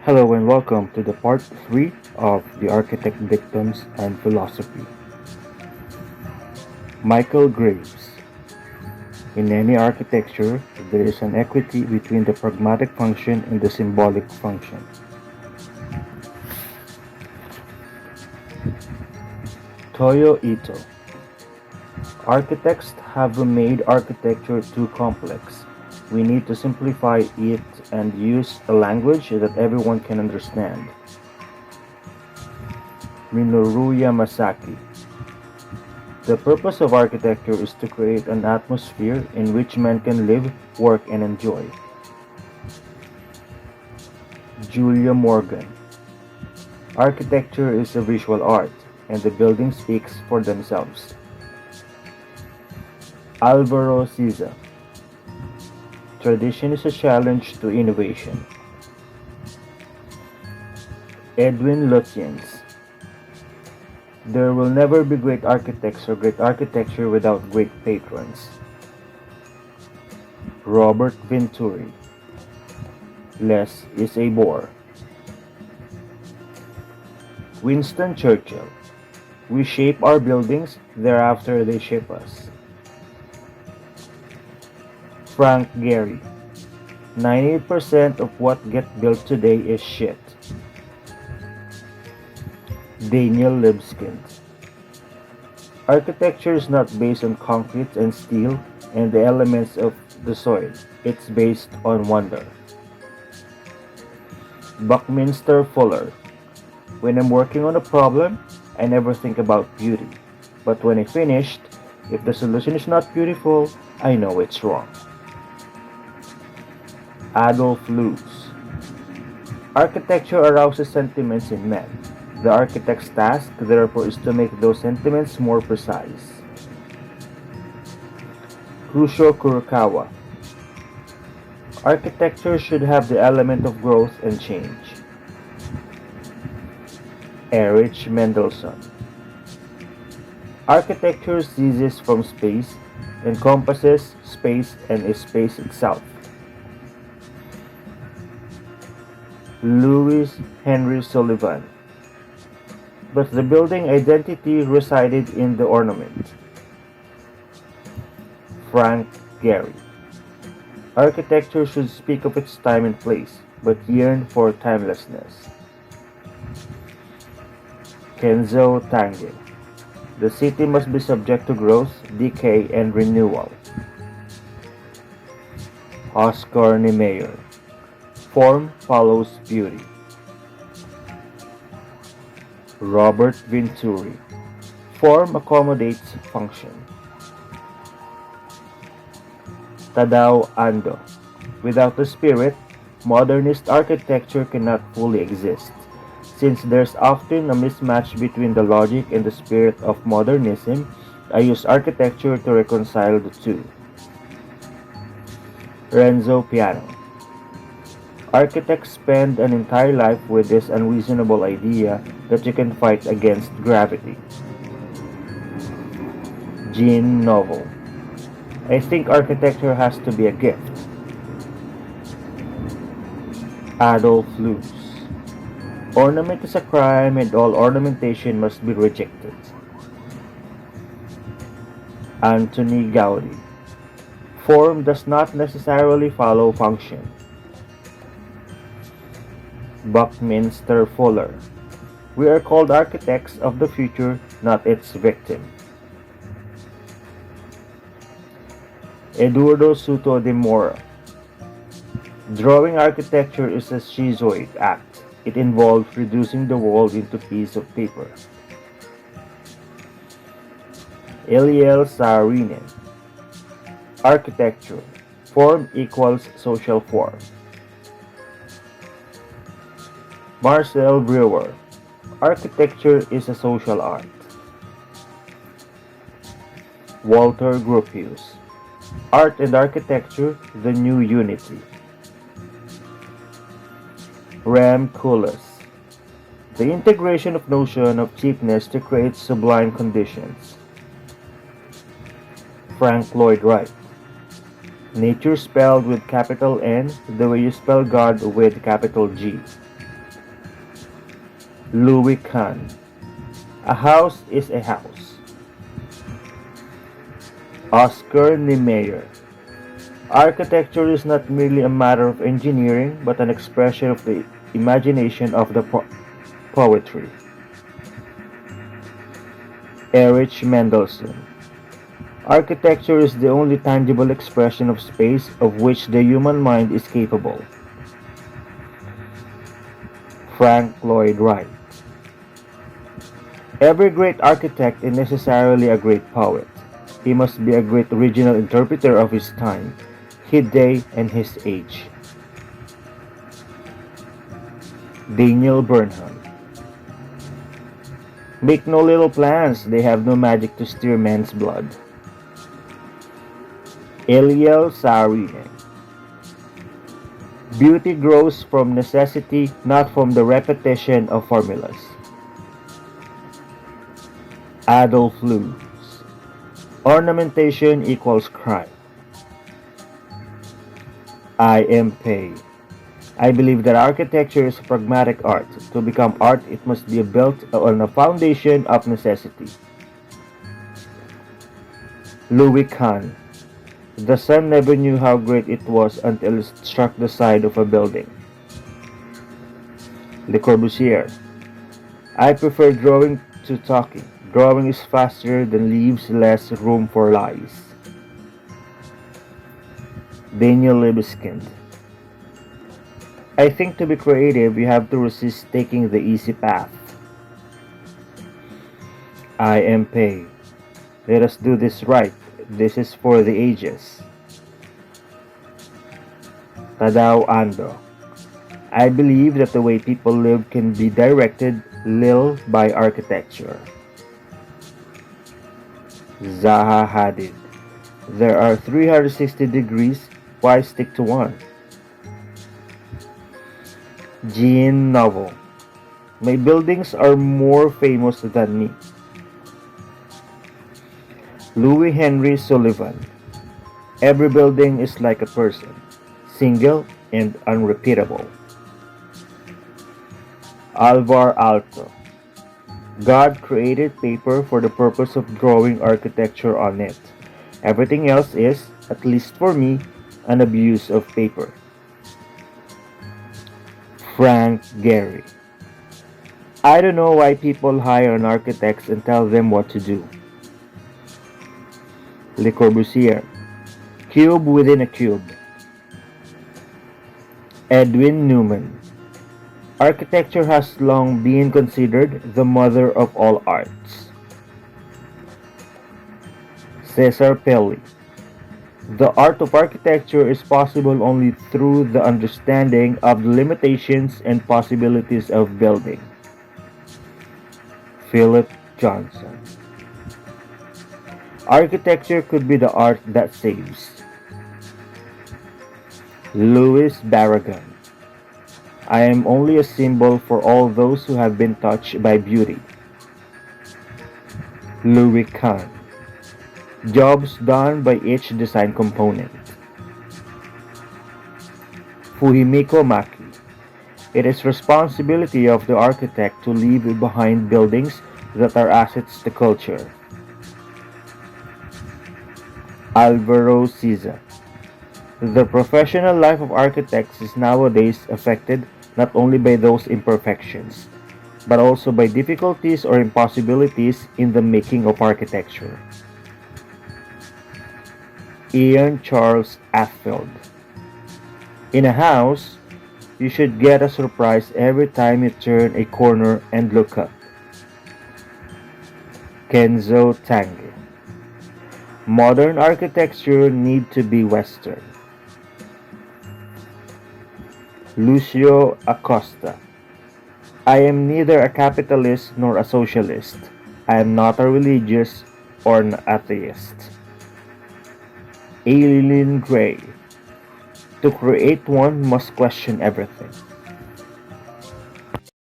Hello and welcome to the part 3 of the Architect Dictums and Philosophy. Michael Graves. In any architecture, there is an equity between the pragmatic function and the symbolic function. Toyo Ito. Architects have made architecture too complex. We need to simplify it and use a language that everyone can understand. Minoru Yamasaki. The purpose of architecture is to create an atmosphere in which men can live, work, and enjoy. Julia Morgan. Architecture is a visual art, and the building speaks for themselves. Alvaro Siza. Tradition is a challenge to innovation. Edwin Lutyens. There will never be great architects or great architecture without great patrons. Robert Venturi. Less is a bore. Winston Churchill. We shape our buildings, thereafter they shape us. Frank Gehry. 98% of what gets built today is shit. Daniel Libeskind. Architecture is not based on concrete and steel and the elements of the soil. It's based on wonder. Buckminster Fuller. When I'm working on a problem, I never think about beauty. But when I finished, if the solution is not beautiful, I know it's wrong. Adolf Loos. Architecture arouses sentiments in men. The architect's task, therefore, is to make those sentiments more precise. Kusho Kurokawa. Architecture should have the element of growth and change. Erich Mendelsohn. Architecture ceases from space, encompasses space, and is space itself. Louis Henry Sullivan. But the building identity resided in the ornament. Frank Gehry. Architecture should speak of its time and place, but yearn for timelessness. Kenzo Tange. The city must be subject to growth, decay, and renewal. Oscar Niemeyer. Form follows beauty. Robert Venturi. Form accommodates function. Tadao Ando. Without the spirit, modernist architecture cannot fully exist, since there's often a mismatch between the logic and the spirit of modernism. I use architecture to reconcile the two. Renzo Piano. Architects spend an entire life with this unreasonable idea that you can fight against gravity. Jean Nouvel. I think architecture has to be a gift. Adolf Loos. Ornament is a crime and all ornamentation must be rejected. Anthony Gaudi. Form does not necessarily follow function. Buckminster Fuller. We are called architects of the future, not its victim. Eduardo Soto de Mora. Drawing architecture is a schizoid act. It involves reducing the world into a piece of paper. Eliel Saarinen. Architecture. Form equals social form. Marcel Breuer. Architecture is a social art. Walter Gropius. Art and Architecture, the New Unity. Ram Koolhaas. The integration of notion of cheapness to create sublime conditions. Frank Lloyd Wright. Nature spelled with capital N the way you spell God with capital G. Louis Kahn. A house is a house. Oscar Niemeyer. Architecture is not merely a matter of engineering, but an expression of the imagination of the poetry. Erich Mendelsohn. Architecture is the only tangible expression of space of which the human mind is capable. Frank Lloyd Wright. Every great architect is necessarily a great poet. He must be a great original interpreter of his time, his day, and his age. Daniel Burnham. Make no little plans, they have no magic to stir men's blood. Eliel Saarinen. Beauty grows from necessity, not from the repetition of formulas. Adolf Loos. Ornamentation equals crime. I. M. Pei. I believe that architecture is a pragmatic art. To become art, it must be built on a foundation of necessity. Louis Kahn. The sun never knew how great it was until it struck the side of a building. Le Corbusier. I prefer drawing to talking. Drawing is faster than leaves less room for lies. Daniel Libeskind. I think to be creative, you have to resist taking the easy path. I. M. Pei. Let us do this right. This is for the ages. Tadao Ando. I believe that the way people live can be directed little by architecture. Zaha Hadid. There are 360 degrees, why stick to one? Jean Novel. My buildings are more famous than me. Louis Henry Sullivan. Every building is like a person, single and unrepeatable. Alvar Aalto. God created paper for the purpose of drawing architecture on it. Everything else is, at least for me, an abuse of paper. Frank Gehry. I don't know why people hire an architect and tell them what to do. Le Corbusier. Cube within a cube. Edwin Newman. Architecture has long been considered the mother of all arts. Cesar Pelli. The art of architecture is possible only through the understanding of the limitations and possibilities of building. Philip Johnson. Architecture could be the art that saves. Louis Barragan. I am only a symbol for all those who have been touched by beauty. Louis Kahn. Jobs done by each design component. Fumiko Maki. It is responsibility of the architect to leave behind buildings that are assets to culture. Alvaro Siza. The professional life of architects is nowadays affected not only by those imperfections, but also by difficulties or impossibilities in the making of architecture. Ian Charles Affield. In a house, you should get a surprise every time you turn a corner and look up. Kenzo Tange. Modern architecture need to be Western. Lucio Acosta. I am neither a capitalist nor a socialist. I am not a religious or an atheist. Aileen Gray. To create one must question everything.